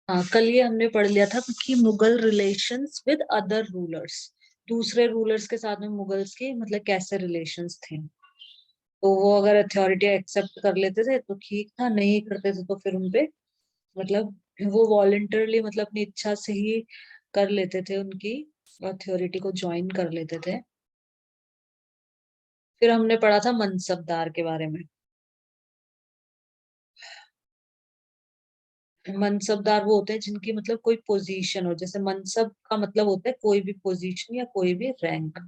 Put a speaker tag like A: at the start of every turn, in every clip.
A: हाँ, कल ये हमने पढ़ लिया था कि Mughal relations with other rulers, दूसरे रूलर्स के साथ में मुगल्स के मतलब कैसे रिलेशंस थे। तो वो अगर अथॉरिटी एक्सेप्ट कर लेते थे तो ठीक था, नहीं करते थे तो फिर उनपे मतलब वो वॉलंटरली मतलब अपनी इच्छा से ही कर लेते थे, उनकी अथॉरिटी को ज्वाइन कर लेते थे। फिर हमने पढ़ा था मनसबदार के बारे में। मनसबदार वो होते हैं जिनकी मतलब कोई पोजीशन हो, जैसे मनसब का मतलब होता है कोई भी पोजीशन या कोई भी रैंक।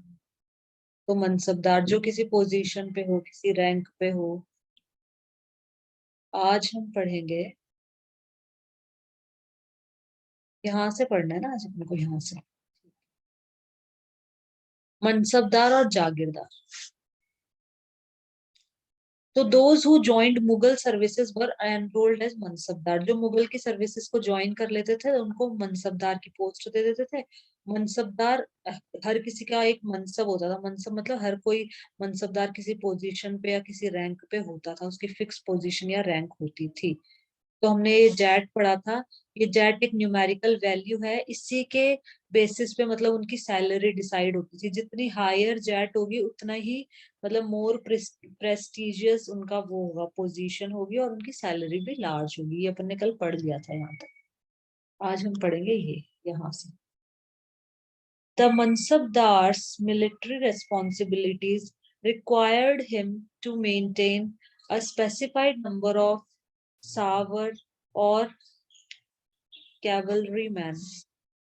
A: तो मनसबदार जो किसी पोजीशन पे हो, किसी रैंक पे हो। आज हम पढ़ेंगे, यहाँ से पढ़ना है ना आज अपने को, यहाँ से। मनसबदार और जागीरदार। तो those who joined Mughal services were enrolled as mansabdar, जो मुगल की सर्विसेज को ज्वाइन कर लेते थे उनको मनसबदार की पोस्ट दे देते थे। मनसबदार हर किसी का एक मनसब होता था, मनसब मतलब हर कोई मनसबदार किसी पोजीशन पे या किसी रैंक पे होता था, उसकी फिक्स पोजीशन या रैंक होती थी। तो हमने ये जैट पढ़ा था। ये जैट एक न्यूमेरिकल वैल्यू है, इसी के बेसिस पे मतलब उनकी सैलरी डिसाइड होती थी। जितनी हायर जैट होगी उतना ही मतलब मोर प्रेस्टिजियस उनका वो होगा, पोजीशन होगी, और उनकी सैलरी भी लार्ज होगी। ये अपन ने कल पढ़ लिया था यहाँ तक। आज हम पढ़ेंगे ये यहाँ से। The Mansabdar's military responsibilities required him to maintain a specified number of सावर और कैवलरी मैन।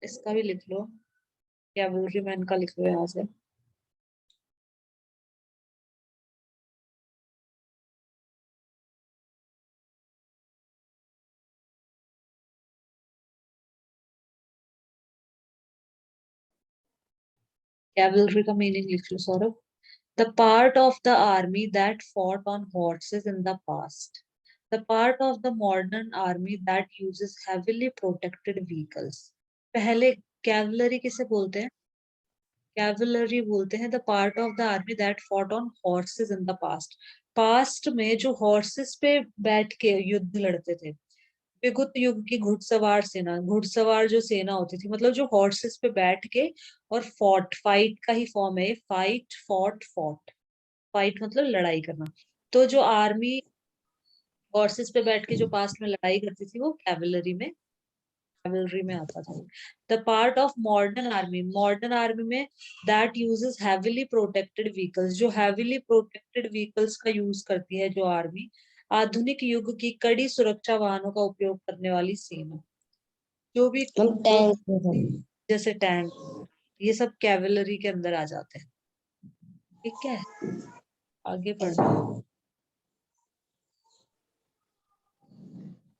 A: इसका भी लिख लो, कैवलरी मैन का लिख लो यहाँ से। कैवलरी का मीनिंग लिख लो Saurabh. The part of the army that fought on horses in the past, the part of the modern army that uses heavily protected vehicles. पहले कैवलरी किसे बोलते हैं? कैवलरी बोलते हैं the part of the army that fought on horses in the past. Past में जो horses पे बैठ के युद्ध लड़ते थे। विगुत युग की घुड़सवार सेना, घुड़सवार जो सेना होती थी मतलब जो हॉर्सेस पे बैठ के, और फॉट फाइट का ही फॉर्म है, फाइट फॉट फॉट। फाइट मतलब लड़ाई करना। तो जो आर्मी हॉर्सेस पे बैठ के जो पास्ट में लड़ाई करती थी वो कैवलरी में आता था। The part of modern army, modern army में that uses heavily protected vehicles, जो हैविली प्रोटेक्टेड व्हीकल्स का यूज करती है जो आर्मी, आधुनिक युग की कड़ी सुरक्षा वाहनों का उपयोग करने वाली सेना। जो भी
B: हम
A: जो
B: टैंक।
A: जैसे टैंक, ये सब कैवलरी के अंदर आ जाते हैं। ठीक है, आगे बढ़ना।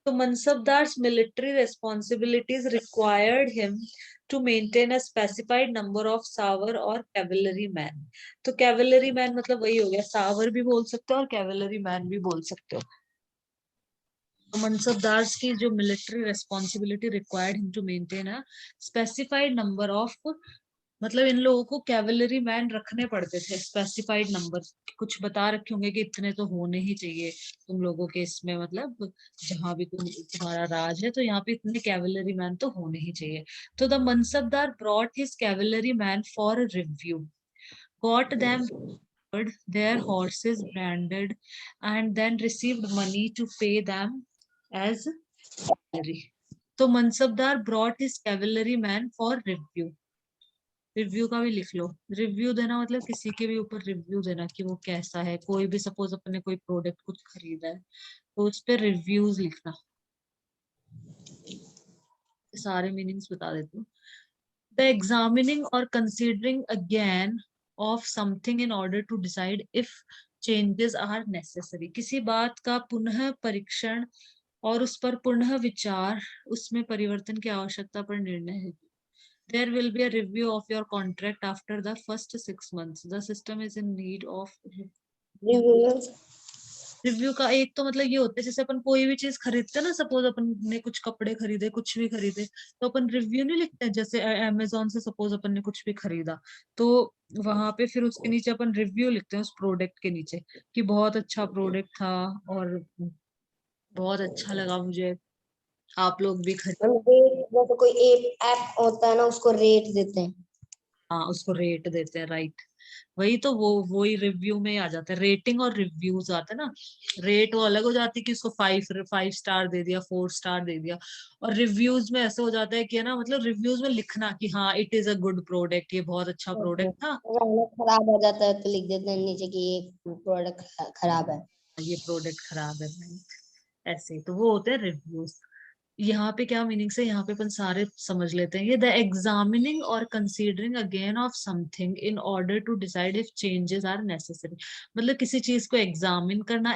A: तो Mansabdar's military responsibilities required him to maintain a specified number of savar और cavalry man। तो cavalry man मतलब वही हो गया, सावर भी बोल सकते हो और cavalry man भी बोल सकते हो। तो मनसबदार्स की जो military responsibility required him to maintain a specified number of, मतलब इन लोगों को कैवलरी मैन रखने पड़ते थे स्पेसिफाइड नंबर। कुछ बता रखे होंगे कि इतने तो होने ही चाहिए तुम लोगों के इसमें, मतलब जहां भी तुम्हारा राज है तो यहाँ पे इतने कैवलरी मैन तो होने ही चाहिए। तो the mansabdar brought his cavalry man for review, got them their horses branded, and then received money to pay them as cavalry। तो mansabdar brought his cavalry man for review. Review का भी लिख लो। रिव्यू देना मतलब किसी के भी ऊपर रिव्यू देना कि वो कैसा है। कोई भी सपोज अपने कोई प्रोडक्ट कुछ खरीदा है तो उस पर रिव्यूज लिखना। सारे मीनिंग्स बता देती हूँ। The examining or considering again of something in order to decide if changes are necessary, किसी बात का पुनः परीक्षण और उस पर पुनः विचार, उसमें परिवर्तन की आवश्यकता पर निर्णय है। There will be a review of your contract after the first 6 months. The system is in need of review का एक तो मतलब ये होता है जैसे अपन कोई भी चीज खरीदते हैं ना, सपोज अपन ने कुछ कपड़े खरीदे, कुछ भी खरीदे, तो अपन रिव्यू नहीं लिखते हैं। जैसे अमेजोन से सपोज अपन ने कुछ भी खरीदा तो वहां पे फिर उसके नीचे अपन रिव्यू लिखते हैं उस प्रोडक्ट के नीचे कि बहुत अच्छा प्रोडक्ट था और बहुत अच्छा लगा मुझे। आप लोग भी
B: हम रेट, जैसे कोई ऐप होता है ना, उसको रेट देते हैं।
A: हाँ उसको रेट देते हैं, राइट। वही तो, वो वही रिव्यू में आ जाता है, रेटिंग और रिव्यूज आता है ना। रेट वो अलग हो जाती है कि उसको 5 5 स्टार दे दिया, 4 स्टार दे दिया। और रिव्यूज में ऐसे हो जाता है कि है ना, मतलब रिव्यूज में लिखना कि हाँ it is a good product, ये बहुत अच्छा प्रोडक्ट था।
B: अगर खराब हो जाता है तो लिख देते हैं नीचे कि ये प्रोडक्ट खराब है।
A: ये प्रोडक्ट खराब है भाई, ऐसे तो वो होते हैं रिव्यूज। यहाँ पे क्या मीनिंग्स है, यहाँ पे अपन सारे समझ लेते हैं। ये the examining or considering again of something in order to decide if changes are necessary. मतलब किसी चीज को एग्जामिन करना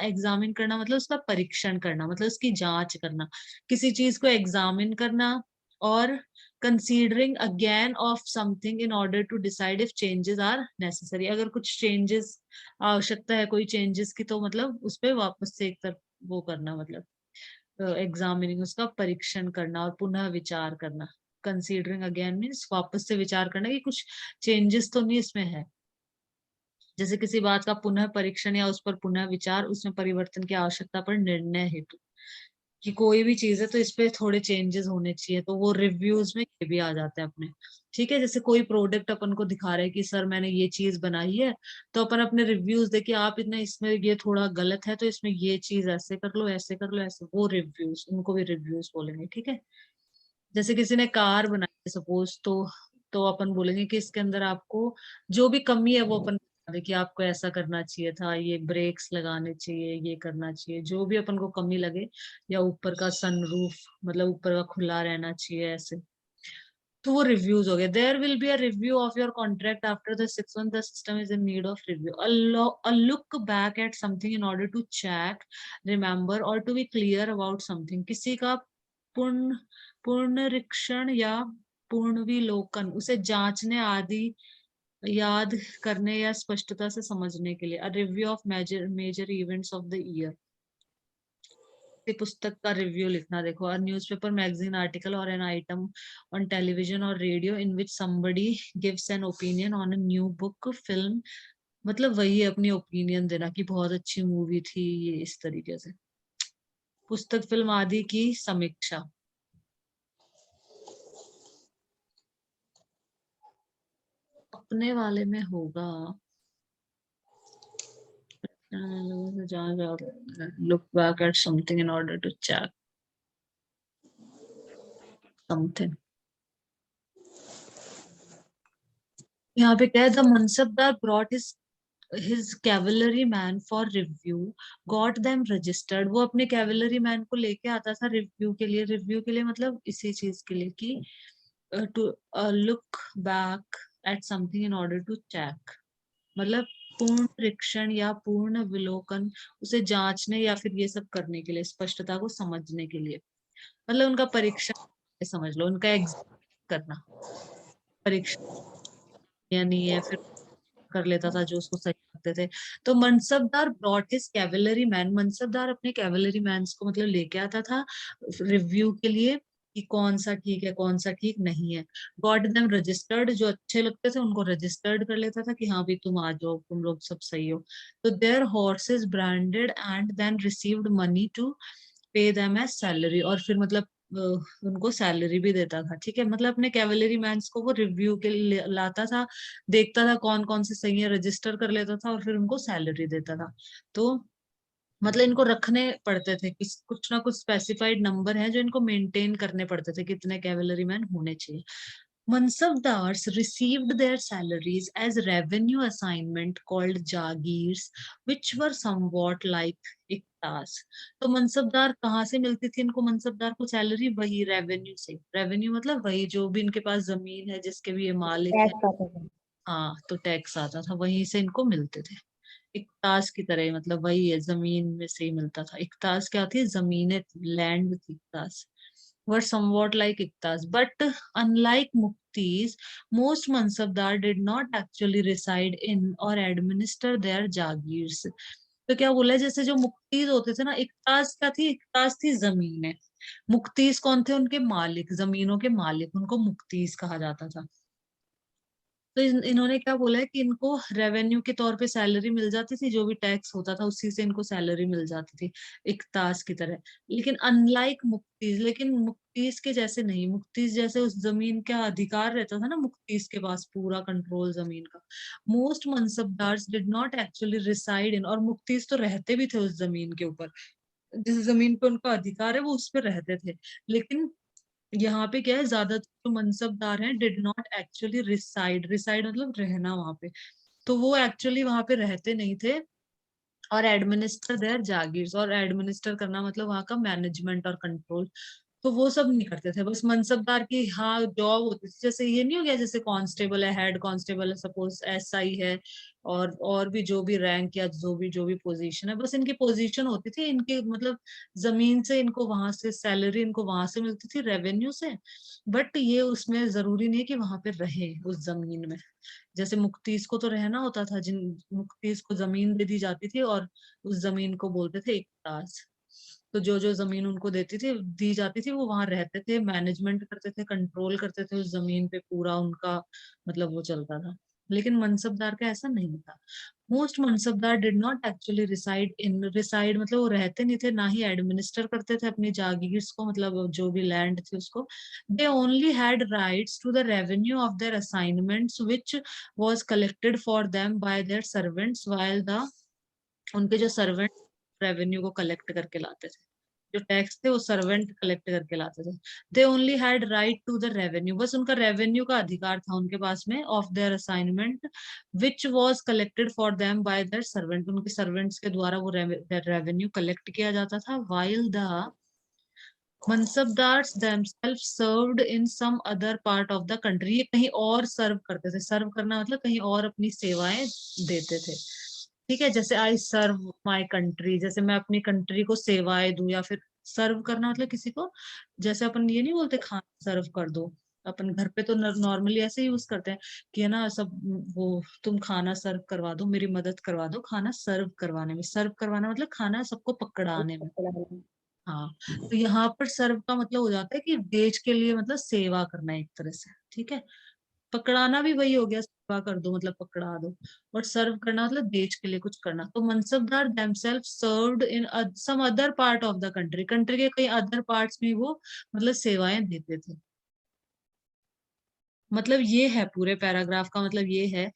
A: मतलब उसका परीक्षण करना, मतलब उसकी जांच करना। किसी चीज को एग्जामिन करना, or considering again of something in order to decide if changes are necessary. अगर कुछ चेंजेस, आवश्यकता है कोई चेंजेस की, तो मतलब उस पे वापस से एक तरफ वो करना, मतलब एग्जामिनिंग उसका परीक्षण करना और पुनः विचार करना। कंसीडरिंग अगेन मीन्स वापस से विचार करना कि कुछ चेंजेस तो नहीं इसमें है। जैसे किसी बात का पुनः परीक्षण या उस पर पुनः विचार, उसमें परिवर्तन की आवश्यकता पर निर्णय हेतु। कि कोई भी चीज है तो इस पे थोड़े चेंजेस होने चाहिए, तो वो रिव्यूज में ये भी आ जाते हैं अपने। ठीक है, जैसे कोई प्रोडक्ट अपन को दिखा रहा है कि सर मैंने ये चीज बनाई है, तो अपन अपने रिव्यूज देखिए, आप इतना इसमें ये थोड़ा गलत है तो इसमें ये चीज ऐसे कर लो, ऐसे कर लो, ऐसे, वो रिव्यूज, उनको भी रिव्यूज बोलेंगे। ठीक है, जैसे किसी ने कार बनाई है सपोज, तो अपन बोलेंगे कि इसके अंदर आपको जो भी कमी है वो अपन बता दें कि आपको ऐसा करना चाहिए था, ये ब्रेक्स लगाने चाहिए, ये करना चाहिए, जो भी अपन को कमी लगे। या ऊपर का सनरूफ, मतलब ऊपर का खुला रहना चाहिए, ऐसे। तो वो रिव्यूज हो गए। There will be a review of your contract after the 6 month the system is in need of review. A look back at something in order to check, remember or to be clear about something. किसी का पूर्ण पुनरीक्षण या पूर्णविलोकन, उसे जांचने आदि, याद करने या स्पष्टता से समझने के लिए। A review of major major events of the year. पुस्तक का रिव्यू लिखना, देखो, a newspaper, magazine article or an item on television or radio in which somebody gives an opinion on a new book, film. मतलब वही है, अपनी opinion देना कि बहुत अच्छी मूवी थी, ये इस तरीके से। पुस्तक, फिल्म आदि की समीक्षा। अपने वाले में होगा, look back at something in order to check something. यहाँ पे क्या है, the mansabdar brought his cavalry man for review, got them registered। वो अपने कैवलरी मैन को लेके आता था रिव्यू के लिए। रिव्यू के लिए मतलब इसी चीज के लिए कि to look back at something in order to check, मतलब पूर्ण परीक्षण या पूर्ण विलोकन, उसे जांचने या फिर ये सब करने के लिए, स्पष्टता को समझने के लिए। मतलब उनका परीक्षण समझ लो, उनका एग्जाम करना, परीक्षण या नहीं है, फिर कर लेता था जो उसको सही लगते थे। तो mansabdar brought his cavalry man, mansabdar अपने कैवलरी मैन को मतलब लेके आता था रिव्यू के लिए कि कौन सा ठीक है, कौन सा ठीक नहीं है। गॉट देम रजिस्टर्ड, जो अच्छे लगते थे उनको रजिस्टर्ड कर लेता था कि हाँ भाई तुम आ जाओ, तुम लोग सब सही हो। तो their horses branded and then received money to pay them as salary, और फिर मतलब उनको सैलरी भी देता था। ठीक है, मतलब अपने कैवलरी मैंस को वो रिव्यू के लिए लाता था, देखता था कौन कौन से सही है, रजिस्टर कर लेता था और फिर उनको सैलरी देता था। तो मतलब इनको रखने पड़ते थे, कुछ ना कुछ स्पेसिफाइड नंबर है जो इनको मेंटेन करने पड़ते थे, कितने कैवलरी मैन होने चाहिए। Mansabdars received their salaries as revenue assignment called jagirs, which were somewhat like iktas। तो मनसबदार कहाँ से मिलती थी इनको, मनसबदार को सैलरी वही रेवेन्यू से। रेवेन्यू मतलब वही जो भी इनके पास जमीन है, जिसके भी ये मालिक है।
B: टैक्स आता था।
A: हाँ, तो टैक्स आता था वहीं से इनको मिलते थे। इकतास की तरह ही, मतलब वही है, जमीन में से ही मिलता था। इकतास क्या थी, जमीनें, लैंड थी इकतास। were somewhat like iktas, but unlike muktis, most mansabdar did not actually reside in or administer their jagirs। तो क्या बोला है, जैसे जो मुक्तीज होते थे ना, इकतास क्या थी, इकतास थी जमीनें। मुक्तीज कौन थे, उनके मालिक, जमीनों के मालिक, उनको मुक्तीज कहा जाता था। तो इन्होंने क्या बोला है कि इनको रेवेन्यू के तौर पे सैलरी मिल जाती थी, जो भी टैक्स होता था उसी से इनको सैलरी मिल जाती थी इकतास की तरह। लेकिन अनलाइक मुक्तीज, लेकिन मुक्तीज के जैसे नहीं, मुक्तीज जैसे उस जमीन का अधिकार रहता था ना मुक्तीज के पास, पूरा कंट्रोल जमीन का। Most mansabdars did not actually reside in, और मुक्तीज तो रहते भी थे उस जमीन के ऊपर, जिस जमीन पे उनका अधिकार है वो उस पर रहते थे। लेकिन यहाँ पे क्या है, ज्यादातर जो मनसबदार हैं did not actually reside, reside मतलब रहना वहां पे, तो वो एक्चुअली वहां पे रहते नहीं थे। और एडमिनिस्टर देयर जागीर्स, और एडमिनिस्टर करना मतलब वहां का मैनेजमेंट और कंट्रोल, तो वो सब नहीं करते थे। बस मनसबदार की हाँ जॉब होती थी, जैसे ये नहीं हो गया जैसे कांस्टेबल है, हेड कांस्टेबल है, सपोज एसआई है, और भी जो भी रैंक या जो भी पोजीशन है, बस इनकी पोजीशन होती थी, इनके मतलब जमीन से इनको वहां से सैलरी इनको वहां से मिलती थी, रेवेन्यू से। बट ये उसमें जरूरी नहीं है कि वहां पे रहे उस जमीन में। जैसे मुक्तीस को तो रहना होता था, जिन मुक्तीस को जमीन दे दी जाती थी, और उस जमीन को बोलते थे इकतास। तो जो जो जमीन उनको देती थी दी जाती थी वो वहां रहते थे, मैनेजमेंट करते थे, कंट्रोल करते थे उस जमीन पे, पूरा उनका मतलब वो चलता था। लेकिन मनसबदार का ऐसा नहीं था। Most mansabdar did not actually reside in, reside मतलब वो रहते नहीं थे, ना ही एडमिनिस्टर करते थे अपनी जागीर्स को, मतलब जो भी लैंड थी उसको। They only had rights to the revenue of their assignments which was collected for them by their servants, while the उनके जो सर्वेंट रेवेन्यू को कलेक्ट करके लाते थे, जो टैक्स थे वो सर्वेंट कलेक्ट करके लाते थे। They only had right to the revenue, बस उनका रेवेन्यू का अधिकार था उनके पास में, of their assignment which was collected for them by their servant, उनके सर्वेंट्स के द्वारा वो रेवेन्यू कलेक्ट किया जाता था। while the mansabdars themselves served in some other part of the country, ये कहीं और सर्व करते थे, सर्व करना मतलब कहीं और अपनी सेवाएं देते थे। ठीक है, जैसे आई सर्व माई कंट्री, जैसे मैं अपनी कंट्री को सेवाएं दूं, या फिर सर्व करना मतलब किसी को, जैसे अपन ये नहीं बोलते खाना सर्व कर दो, अपन घर पे तो नॉर्मली ऐसे यूज करते हैं कि है ना सब, वो तुम खाना सर्व करवा दो, मेरी मदद करवा दो खाना सर्व करवाने में। सर्व करवाना मतलब खाना सबको पकड़ाने में। हाँ, तो यहाँ पर सर्व का मतलब हो जाता है कि देश के लिए मतलब सेवा करना एक तरह से। ठीक है, पकड़ाना भी वही हो गया, सेवा कर दो मतलब पकड़ा दो, और सर्व करना मतलब देश के लिए कुछ करना। तो mansabdar themselves served in some other part of the country, country के कई अदर पार्ट्स में वो मतलब सेवाएं देते थे। मतलब ये है पूरे पैराग्राफ का मतलब ये है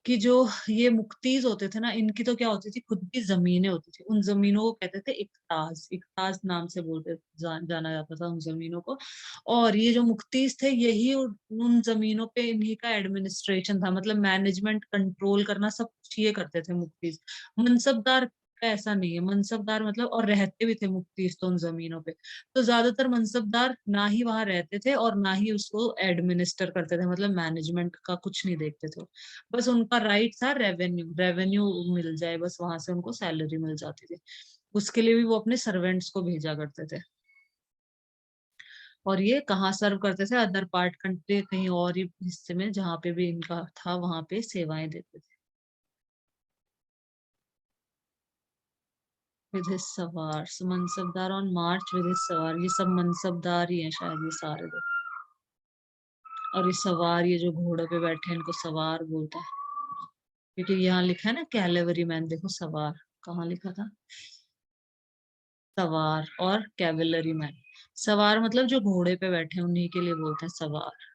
A: कि जो ये मुक्तीज होते थे ना, इनकी तो क्या होती थी, खुद की जमीनें होती थी, उन जमीनों को कहते थे इकताज, इकताज नाम से बोलते जाना जाता था उन जमीनों को। और ये जो मुक्तीज थे यही उन जमीनों पे इन्हीं का एडमिनिस्ट्रेशन था, मतलब मैनेजमेंट कंट्रोल करना सब कुछ ये करते थे मुक्तीज। मनसबदार का ऐसा नहीं है, मनसबदार मतलब और रहते भी थे मुक्तीज तो उन जमीनों पे, तो ज्यादातर मनसबदार ना ही वहां रहते थे और ना ही उसको एडमिनिस्टर करते थे, मतलब मैनेजमेंट का कुछ नहीं देखते थे। बस उनका राइट था रेवेन्यू, रेवेन्यू मिल जाए बस, वहां से उनको सैलरी मिल जाती थी। उसके लिए भी वो अपने सर्वेंट्स को भेजा करते थे। और ये कहाँ सर्व करते थे, अदर पार्ट कंट्री, कहीं और ही हिस्से में जहाँ पे भी इनका था वहां पे सेवाएं देते थे। विद हिज सवार, mansabdar on March with his सवार, ये सब मनसबदार ही है शायद ये सारे लोग। और ये सवार, ये जो घोड़े पे बैठे हैं इनको सवार बोलता है, क्योंकि यहाँ लिखा है ना कैलेवरी मैन, देखो सवार कहाँ लिखा था, सवार और कैवेलरी मैन। सवार मतलब जो घोड़े पे बैठे हैं उन्हीं के लिए बोलते हैं सवार।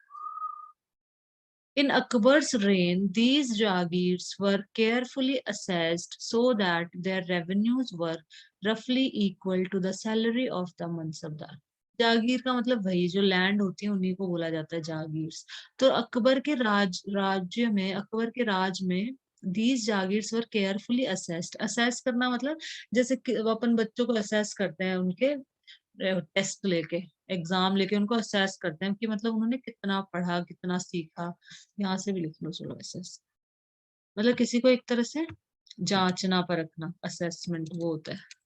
A: In Akbar's reign, these Jagirs were carefully assessed so that their revenues were roughly equal to the salary of the Mansabdar. जागीर का मतलब वही जो लैंड होती है उन्हीं को बोला जाता है जागीर्स। तो अकबर के राज्य में, अकबर के राज में these jagirs were carefully assessed, assess करना मतलब जैसे अपन बच्चों को असेस करते हैं उनके टेस्ट लेके, एग्जाम लेके उनको असेस करते हैं कि मतलब उन्होंने कितना पढ़ा कितना सीखा। यहाँ से भी लिख लो चलो असेस, मतलब किसी को एक तरह से जांचना परखना, असेसमेंट वो होता है।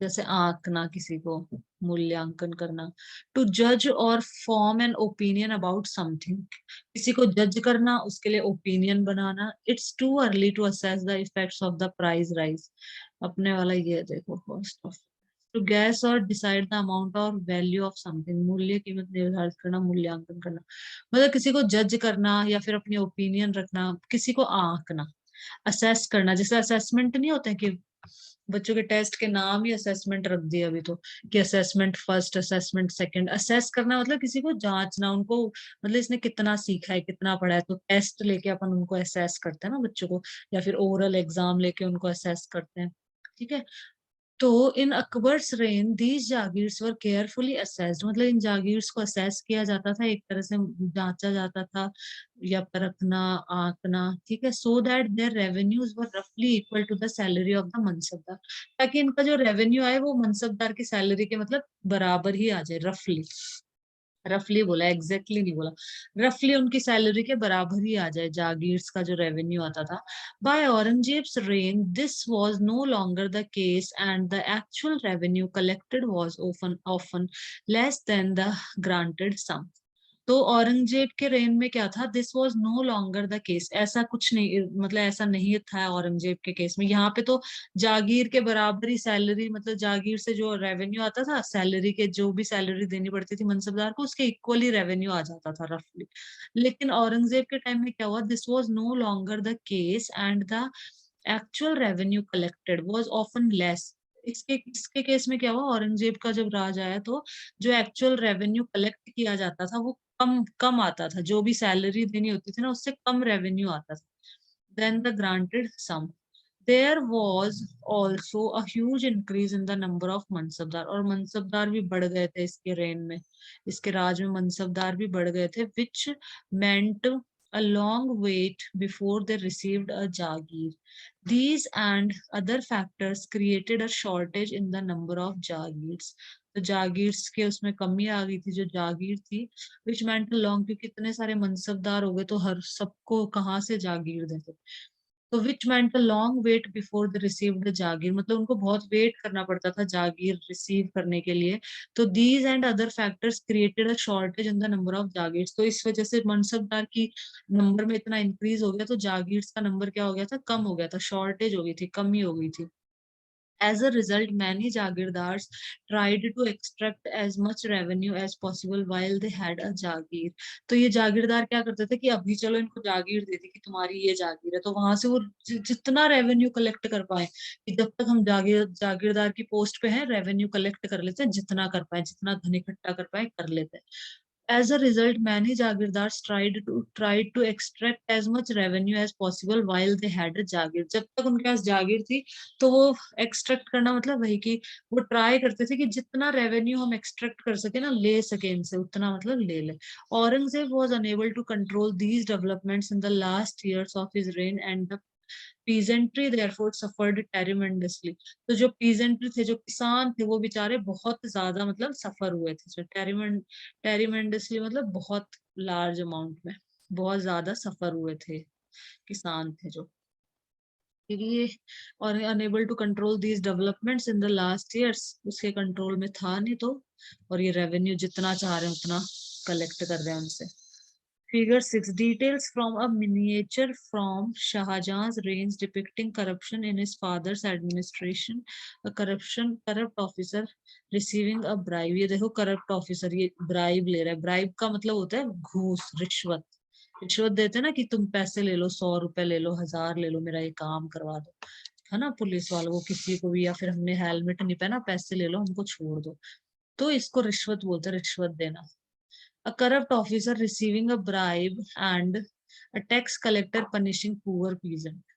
A: जैसे आंकना किसी को, मूल्यांकन करना। टू जज or form an opinion about something, किसी को जज करना, उसके लिए ओपिनियन बनाना। It's too early to assess the effects of the price rise, अपने वाला ये देखो first of. To guess or decide the amount or value of something, मूल्य कीमत निर्धारित करना, मूल्यांकन करना, मतलब किसी को जज करना या फिर अपनी ओपिनियन रखना, किसी को आंकना, असेस करना। जैसे असेसमेंट नहीं होते कि बच्चों के टेस्ट के नाम ही असेसमेंट रख दिए अभी तो, कि assessment first, assessment second. Assess करना मतलब किसी को जांचना, उनको मतलब इसने कितना सीखा है, कितना पढ़ा है। तो टेस्ट लेके अपन उनको असेस करते हैं ना बच्चों को, या फिर ओरल एग्जाम लेके उनको असेस करते हैं, ठीक है। तो in Akbar's reign these jagirs were carefully assessed, मतलब इन जागीर्स को असेस किया जाता था, एक तरह से जांचा जाता था या परखना, आंकना, ठीक है। So that their revenues were रफली equal to the salary of the mansabdar, ताकि इनका जो रेवेन्यू आए वो मनसबदार की सैलरी के मतलब बराबर ही आ जाए, रफली। रफली बोला, एग्जैक्टली नहीं बोला, रफली उनकी सैलरी के बराबर ही आ जाए जागीर्स का जो रेवेन्यू आता था। By Aurangzeb's reign this was no longer the case and the actual revenue collected was often often less than the granted sum। तो औरंगजेब के रेन में क्या था, this was no longer the case, ऐसा कुछ नहीं, मतलब ऐसा नहीं था औरंगजेब के केस में। यहाँ पे तो जागीर के बराबर ही सैलरी, मतलब जागीर से जो रेवेन्यू आता था, सैलरी के जो भी सैलरी देनी पड़ती थी मनसबदार को, उसके इक्वली रेवेन्यू आ जाता था रफली। लेकिन औरंगजेब के टाइम में क्या हुआ, this was no longer the case and the actual revenue collected was often less. इसके केस में क्या हुआ, औरंगजेब का जब राज आया तो जो एक्चुअल रेवेन्यू कलेक्ट किया जाता था वो कम कम आता था, जो भी सैलरी देनी होती थी ना उससे कम रेवेन्यू आता था than the granted sum. There was also a huge increase in the number of mansabdar, और मनसबदार भी बढ़ गए थे इसके रेन में, इसके राज में मनसबदार भी बढ़ गए थे, विच मेंट a long wait before they received a jagir. These and other factors created a shortage in the number of jagirs. तो जागीर्स के उसमें कमी आ गई थी, जो जागीर थी, विच मेंट लॉन्ग, क्योंकि इतने सारे मनसबदार हो गए तो हर सबको कहाँ से जागीर देते। तो which meant a long wait before the received the jagir, मतलब उनको बहुत वेट करना पड़ता था जागीर रिसीव करने के लिए। तो these and other factors created a shortage in the number of jagirs, तो इस वजह से मनसबदार की नंबर में इतना इंक्रीज हो गया तो जागीर्स का नंबर क्या हो गया था, कम हो गया था, शॉर्टेज हो गई थी, कमी हो गई थी। As a result, many jagirdars tried to extract as much revenue as possible while they had a jagir। तो ये जागीरदार क्या करते थे कि अभी चलो इनको जागीर दे दी कि तुम्हारी ये जागीर है, तो वहां से वो जितना रेवेन्यू कलेक्ट कर पाए, कि जब तक हम जागीरदार की पोस्ट पे हैं रेवेन्यू कलेक्ट कर लेते हैं, जितना कर पाए, जितना धन इकट्ठा कर पाए कर लेते हैं। As a result, many jagirdars tried to extract as much revenue as possible while they had a jagir। जब तक उनके पास जागीर थी तो वो एक्सट्रैक्ट करना मतलब वही कि वो ट्राई करते थे कि जितना रेवेन्यू हम एक्सट्रैक्ट कर सके ना, ले सके इनसे, उतना मतलब ले ले। Aurangzeb was unable to control these developments in the last years of his reign and the peasantry therefore suffered tremendously। तो जो पीजेंट्री थे, जो किसान थे, वो बेचारे बहुत ज्यादा मतलब सफर हुए थे। जो टेरिमेंडसली मतलब बहुत लार्ज अमाउंट में, बहुत ज्यादा सफर हुए थे किसान थे जो, क्योंकि ये, और unable to control these developments in the last years, उसके कंट्रोल में था नहीं तो, और ये रेवेन्यू जितना चाह रहे हैं उतना कलेक्ट कर रहे हैं उनसे। Figure 6, details from a miniature from Shah Jahan's reign depicting corruption in his father's administration. A corrupt officer receiving a bribe। ये देखो corrupt officer ये bribe ले रहा है। bribe का मतलब होता है घूस, रिश्वत। रिश्वत देते हैं ना कि तुम पैसे ले लो, 100 रुपए ले लो, 1000 ले लो, मेरा ये काम करवा दो, है ना। पुलिस वालों को किसी को भी, या फिर हमने हेलमेट नहीं पहना, पैसे ले लो, हमको छोड़ दो, तो इसको रिश्वत बोलते हैं, रिश्वत देना। A corrupt officer receiving a bribe and a tax collector punishing poor peasant।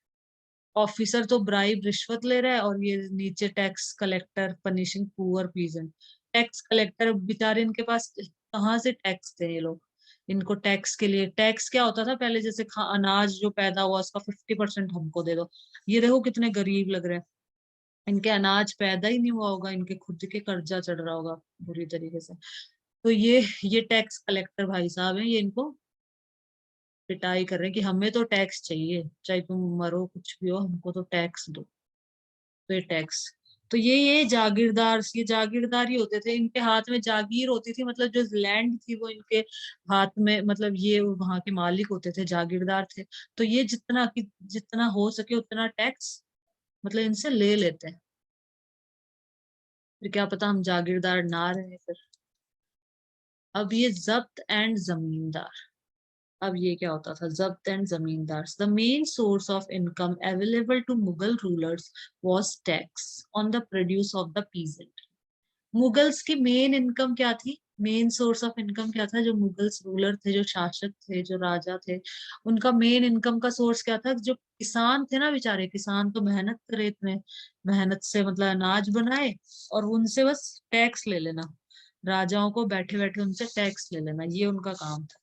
A: Officer तो ब्राइब रिश्वत ले रहा है और ये नीचे tax collector punishing poor peasant. Tax collector बेचारे, इनके पास कहाँ से टैक्स थे ये लोग, इनको टैक्स के लिए, टैक्स क्या होता था पहले, जैसे अनाज जो पैदा हुआ उसका 50% हमको दे दो। ये देखो कितने गरीब लग रहे हैं, इनके अनाज पैदा ही नहीं हुआ होगा, इनके खुद के कर्जा चढ़ रहा होगा बुरी तरीके से। तो ये टैक्स कलेक्टर भाई साहब हैं, ये इनको पिटाई कर रहे हैं कि हमें तो टैक्स चाहिए, चाहे तुम मरो कुछ भी हो, हमको तो टैक्स दो। तो ये टैक्स, तो ये जागीरदार, ये जागीरदार ही होते थे, इनके हाथ में जागीर होती थी, मतलब जो लैंड थी वो इनके हाथ में, मतलब ये वहां के मालिक होते थे, जागीरदार थे। तो ये जितना हो सके उतना टैक्स मतलब इनसे ले लेते हैं। फिर क्या पता हम जागीरदार ना रहे फिर। अब ये जब्त एंड जमींदार, अब ये क्या होता था, zabt and zamindar. The main source of income available to Mughal rulers was tax on the produce of the peasant. Mughals की मेन इनकम क्या थी, मेन सोर्स ऑफ इनकम क्या था, जो मुगल्स रूलर थे, जो शासक थे, जो राजा थे, उनका मेन इनकम का सोर्स क्या था, जो किसान थे ना बेचारे, किसान तो मेहनत करे इतने, मेहनत से मतलब अनाज बनाए और उनसे बस टैक्स ले लेना, राजाओं को बैठे बैठे उनसे टैक्स ले लेना, ये उनका काम था।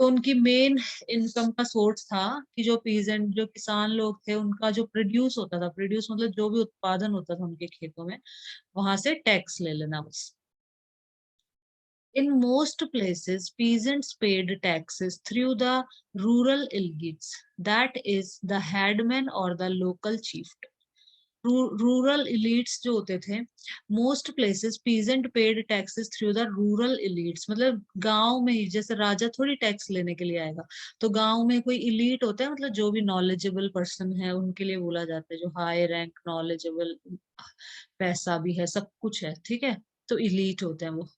A: तो उनकी मेन इनकम का सोर्स था कि जो पीजेंट, जो किसान लोग थे, उनका जो प्रोड्यूस होता था, प्रोड्यूस मतलब जो भी उत्पादन होता था उनके खेतों में, वहां से टैक्स ले लेना बस। In most places, peasants paid taxes through the rural elites, that is, the headman or the local chieftain. Rural elites जो होते थे, most places peasant paid taxes through the rural elites, मतलब गांव में ही, जैसे राजा थोड़ी टैक्स लेने के लिए आएगा, तो गांव में कोई इलीट होता है, मतलब जो भी नॉलेजेबल पर्सन है उनके लिए बोला जाता है, जो हाई रैंक नॉलेजेबल, पैसा भी है, सब कुछ है, ठीक है, तो इलीट होते हैं वो।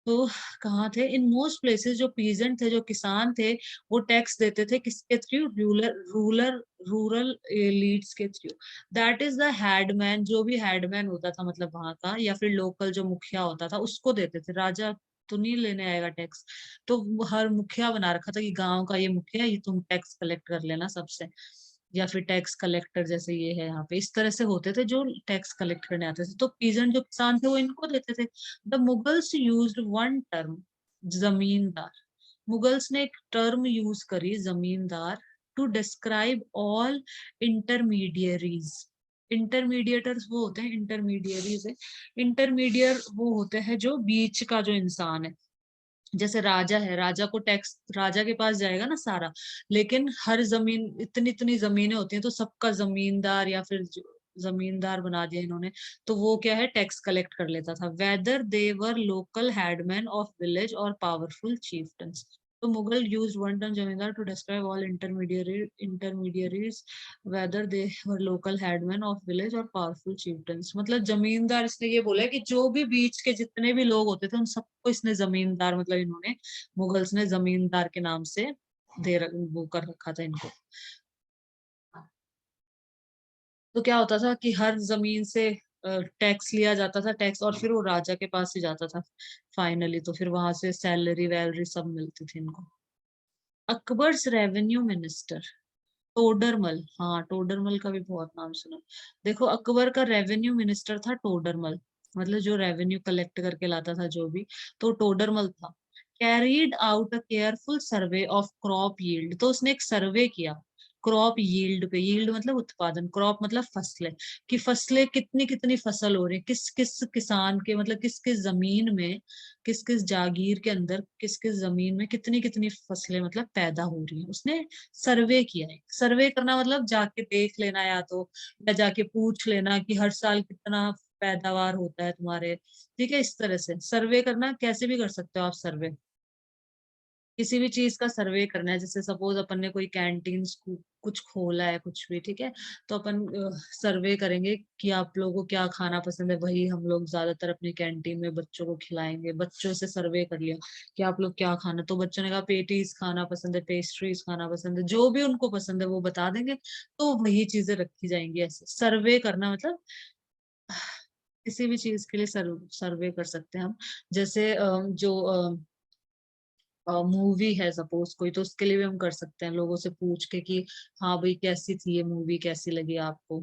A: तो कहाँ थे, इन मोस्ट प्लेसेस जो पीजेंट थे, जो किसान थे, वो टैक्स देते थे किसके थ्रू, रूलर रूरल लीड्स के through. That is the headman, जो भी हेडमैन होता था मतलब वहां का, या फिर लोकल जो मुखिया होता था, उसको देते थे, राजा तो नहीं लेने आएगा टैक्स। तो हर मुखिया बना रखा था कि गांव का ये मुखिया, ये तुम टैक्स कलेक्ट कर लेना सबसे, या फिर टैक्स कलेक्टर जैसे ये है यहाँ पे, इस तरह से होते थे जो टैक्स कलेक्ट करने आते थे। तो पीजेंट जो किसान थे वो इनको देते थे। The Mughals used one term, जमींदार। मुगल्स ने एक टर्म यूज करी, जमींदार, टू डिस्क्राइब ऑल इंटरमीडियरीज। इंटरमीडिएटर्स वो होते हैं, इंटरमीडियरीज है, इंटरमीडियर वो होते हैं जो बीच का जो इंसान है। जैसे राजा है, राजा को टैक्स राजा के पास जाएगा ना सारा, लेकिन हर जमीन, इतनी इतनी जमीनें होती हैं, तो सबका जमींदार या फिर जमींदार बना दिया इन्होंने, तो वो क्या है, टैक्स कलेक्ट कर लेता था, whether they were local headman of village or powerful chieftains। तो Mughal use one term zamindar to describe all intermediaries whether they were local headman of village or powerful chieftains। मतलब जमींदार, इसने ये बोला है कि जो भी बीच के जितने भी लोग होते थे उन सबको इसने जमींदार, मतलब इन्होंने, मुगल्स ने जमींदार के नाम से वो कर रखा था इनको। तो क्या होता था कि हर जमीन से टैक्स लिया जाता था, टैक्स, और फिर वो राजा के पास ही जाता था फाइनली, तो फिर वहां से सैलरी वैलरी सब मिलती थी इनको। अकबर्स रेवेन्यू मिनिस्टर, टोडरमल, हाँ टोडरमल का भी बहुत नाम सुना। देखो अकबर का रेवेन्यू मिनिस्टर था टोडरमल, मतलब जो रेवेन्यू कलेक्ट करके लाता था जो भी, तो टोडरमल था। Carried out a careful survey of crop yield, तो उसने एक सर्वे किया क्रॉप यील्ड पे, यील्ड मतलब उत्पादन, क्रॉप मतलब फसलें, कि फसलें कितनी कितनी फसल हो रही है, किस किस किसान के, मतलब किस किस जमीन में, किस किस जागीर के अंदर, किस किस जमीन में कितनी कितनी फसलें मतलब पैदा हो रही है, उसने सर्वे किया है। सर्वे करना मतलब जाके देख लेना, या तो या जाके पूछ लेना कि हर साल कितना पैदावार होता है तुम्हारे, ठीक है, इस तरह से सर्वे करना, कैसे भी कर सकते हो आप सर्वे, किसी भी चीज का सर्वे करना है। जैसे सपोज अपन ने कोई कैंटीन कुछ खोला है, कुछ भी, ठीक है, तो अपन सर्वे करेंगे कि आप लोगों को क्या खाना पसंद है, वही हम लोग ज्यादातर अपनी कैंटीन में बच्चों को खिलाएंगे। बच्चों से सर्वे कर लिया कि आप लोग क्या खाना, तो बच्चों ने कहा पेटीज खाना पसंद है, पेस्ट्रीज खाना पसंद है, जो भी उनको पसंद है वो बता देंगे, तो वही चीजें रखी जाएंगी। ऐसे सर्वे करना मतलब किसी भी चीज के लिए सर्वे कर सकते हैं हम। जैसे जो मूवी है सपोज कोई, तो उसके लिए भी हम कर सकते हैं, लोगों से पूछ के कि हाँ भाई कैसी थी ये मूवी, कैसी लगी आपको।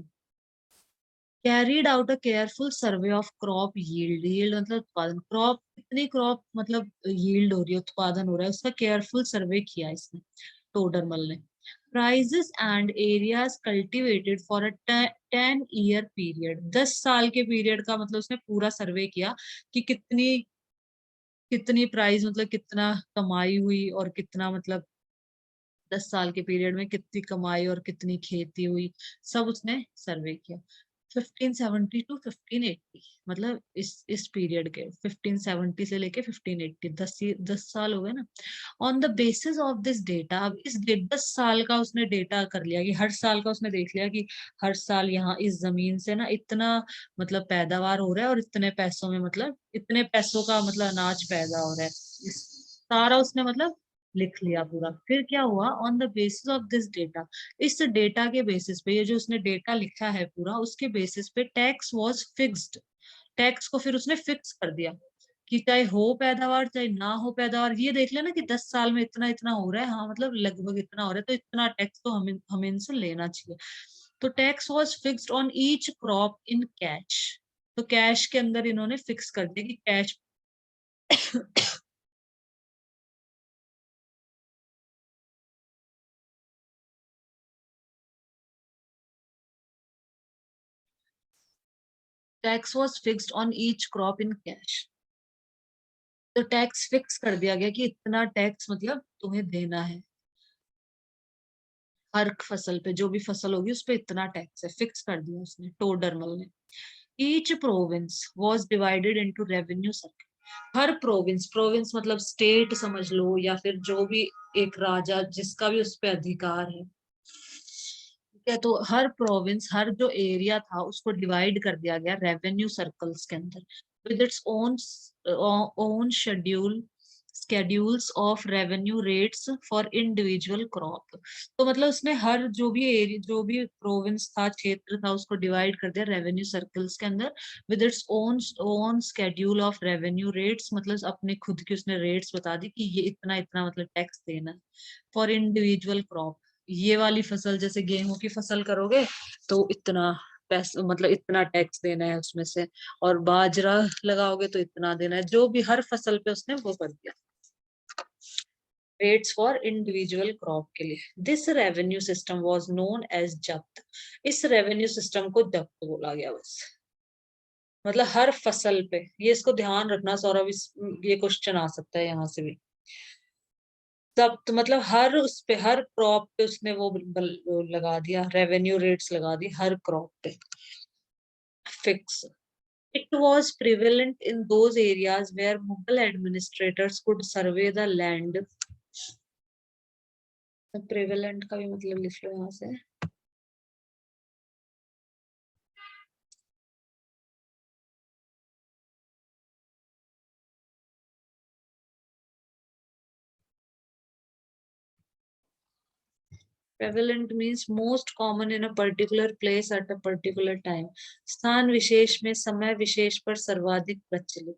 A: Carried out a careful survey of crop yield, yield मतलब उत्पादन, क्रॉप कितनी, क्रॉप मतलब यील्ड हो रही है, उत्पादन हो रहा है, उसका केयरफुल सर्वे किया इसने, टोडरमल ने। Prices and areas cultivated for a 10 year period, 10 साल के पीरियड का मतलब उसने पूरा सर्वे किया कि कितनी कितनी प्राइस, मतलब कितना कमाई हुई, और कितना मतलब 10 साल के पीरियड में कितनी कमाई और कितनी खेती हुई, सब उसने सर्वे किया। 1570 टू 1580, मतलब इस पीरियड के 1570 से लेके 1580, 10 साल हो गए ना। On the basis of this data, अब इस 10 साल का उसने डेटा कर लिया कि हर साल का उसने देख लिया कि हर साल यहाँ इस जमीन से ना इतना मतलब पैदावार हो रहा है और इतने पैसों में मतलब इतने पैसों का मतलब अनाज पैदा हो रहा है, सारा उसने मतलब लिख लिया पूरा। फिर क्या हुआ, on the basis of this data, इस डेटा के बेसिस पे, ये जो उसने डेटा लिखा है पूरा, उसके बेसिस पे टैक्स वाज फिक्स्ड। टैक्स को फिर उसने फिक्स कर दिया कि चाहे हो पैदावार चाहे ना हो पैदावार, ये देख लेना कि 10 साल में इतना इतना हो रहा है, हाँ मतलब लगभग इतना हो रहा है, तो इतना टैक्स तो हमें इनसे लेना चाहिए। तो tax was fixed on each crop in cash. तो कैश के अंदर इन्होंने फिक्स कर दिया कि cash tax was fixed on each crop in cash. तो टैक्स फिक्स कर दिया गया कि इतना टैक्स मतलब तुम्हें देना है हर फसल पे, जो भी फसल होगी उस पे इतना टैक्स है, फिक्स कर दिया उसने टोडरमल ने। Each province was divided into revenue circle. Her province, province मतलब स्टेट समझ लो, या फिर जो भी एक राजा जिसका भी उस पे अधिकार है, ठीक है, तो हर प्रोविंस, हर जो एरिया था उसको डिवाइड कर दिया गया रेवेन्यू सर्कल्स के अंदर, with its own own schedules of revenue rates for individual crop. तो मतलब उसने हर जो भी एरिया, जो भी प्रोविंस था, क्षेत्र था, उसको डिवाइड कर दिया रेवेन्यू सर्कल्स के अंदर, with its own own schedule of revenue rates, मतलब अपने खुद की उसने रेट्स बता दी कि ये इतना इतना मतलब टैक्स देना है फॉर इंडिविजुअल क्रॉप। ये वाली फसल जैसे गेहूं की फसल करोगे तो इतना पैसा मतलब इतना टैक्स देना है उसमें से, और बाजरा लगाओगे तो इतना देना है, जो भी हर फसल पे उसने वो कर दिया रेट्स फॉर इंडिविजुअल क्रॉप के लिए। This revenue system was known as zabt. इस रेवेन्यू सिस्टम को जब्त बोला गया बस, मतलब हर फसल पे। ये इसको ध्यान रखना सौरभ, ये क्वेश्चन आ सकता है यहाँ से भी। जब्त मतलब हर उस पे, हर क्रॉप पे उसने वो लगा दिया, रेवेन्यू रेट्स लगा दी हर क्रॉप पे fix. It was prevalent in those areas where Mughal administrators could survey the land. Prevalent का भी मतलब लिख लो यहाँ से। Prevalent means most common in a particular place at a particular time. स्थान विशेष में समय विशेष पर सर्वाधिक प्रचलित।